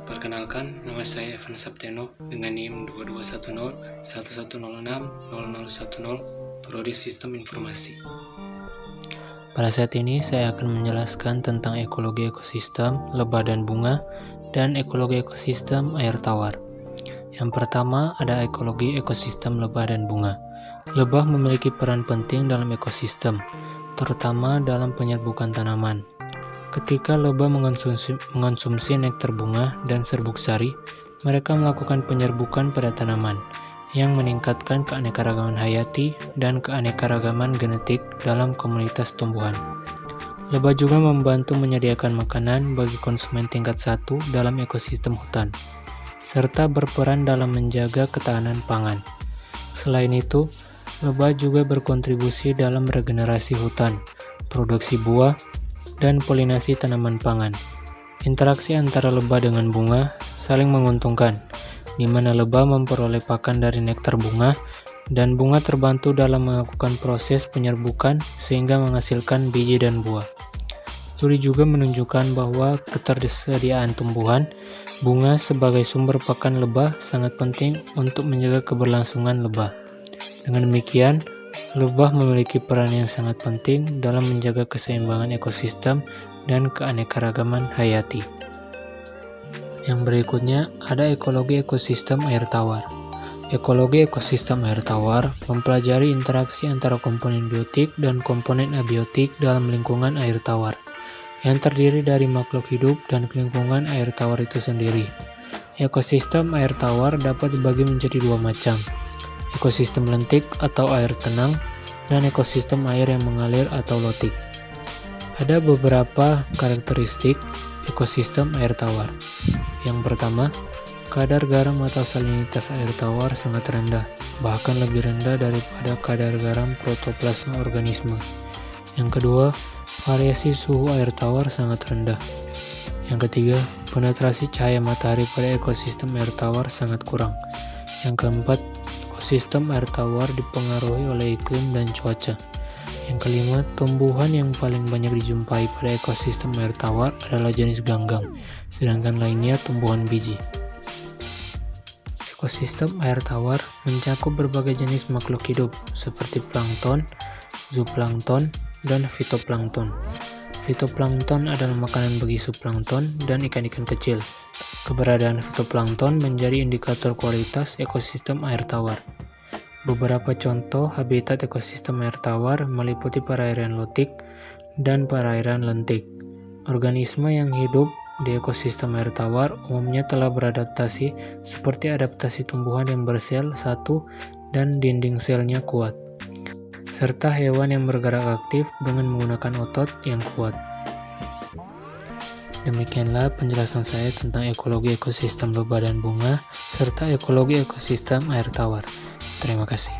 Perkenalkan, nama saya Evan Sapteno dengan NIM 221011060010, Prodi Sistem Informasi. Pada saat ini saya akan menjelaskan tentang ekologi ekosistem lebah dan bunga dan ekologi ekosistem air tawar. Yang pertama ada ekologi ekosistem lebah dan bunga. Lebah memiliki peran penting dalam ekosistem, terutama dalam penyerbukan tanaman. Ketika lebah mengonsumsi nektar bunga dan serbuk sari, mereka melakukan penyerbukan pada tanaman, yang meningkatkan keanekaragaman hayati dan keanekaragaman genetik dalam komunitas tumbuhan. Lebah juga membantu menyediakan makanan bagi konsumen tingkat 1 dalam ekosistem hutan, serta berperan dalam menjaga ketahanan pangan. Selain itu, lebah juga berkontribusi dalam regenerasi hutan, produksi buah, dan polinasi tanaman pangan. Interaksi antara lebah dengan bunga saling menguntungkan, di mana lebah memperoleh pakan dari nektar bunga, dan bunga terbantu dalam melakukan proses penyerbukan sehingga menghasilkan biji dan buah. Studi juga menunjukkan bahwa ketersediaan tumbuhan bunga sebagai sumber pakan lebah sangat penting untuk menjaga keberlangsungan lebah. Dengan demikian, lebah memiliki peran yang sangat penting dalam menjaga keseimbangan ekosistem dan keanekaragaman hayati. Yang berikutnya ada ekologi ekosistem air tawar. Ekologi ekosistem air tawar mempelajari interaksi antara komponen biotik dan komponen abiotik dalam lingkungan air tawar, yang terdiri dari makhluk hidup dan lingkungan air tawar itu sendiri. Ekosistem air tawar dapat dibagi menjadi dua macam, ekosistem lentik atau air tenang, dan ekosistem air yang mengalir atau lotik. Ada beberapa karakteristik ekosistem air tawar. Yang pertama, kadar garam atau salinitas air tawar sangat rendah, bahkan lebih rendah daripada kadar garam protoplasma organisme. Yang kedua, variasi suhu air tawar sangat rendah. Yang ketiga, penetrasi cahaya matahari pada ekosistem air tawar sangat kurang. Yang keempat, ekosistem air tawar dipengaruhi oleh iklim dan cuaca. Yang kelima, tumbuhan yang paling banyak dijumpai pada ekosistem air tawar adalah jenis ganggang, sedangkan lainnya tumbuhan biji. Ekosistem air tawar mencakup berbagai jenis makhluk hidup seperti plankton, zooplankton, dan fitoplankton. Fitoplankton adalah makanan bagi zooplankton dan ikan-ikan kecil. Keberadaan fitoplankton menjadi indikator kualitas ekosistem air tawar. Beberapa contoh habitat ekosistem air tawar meliputi perairan lotik dan perairan lentik. Organisme yang hidup di ekosistem air tawar umumnya telah beradaptasi seperti adaptasi tumbuhan yang bersel satu dan dinding selnya kuat, serta hewan yang bergerak aktif dengan menggunakan otot yang kuat. Demikianlah penjelasan saya tentang ekologi ekosistem lebah dan bunga serta ekologi ekosistem air tawar. Terima kasih.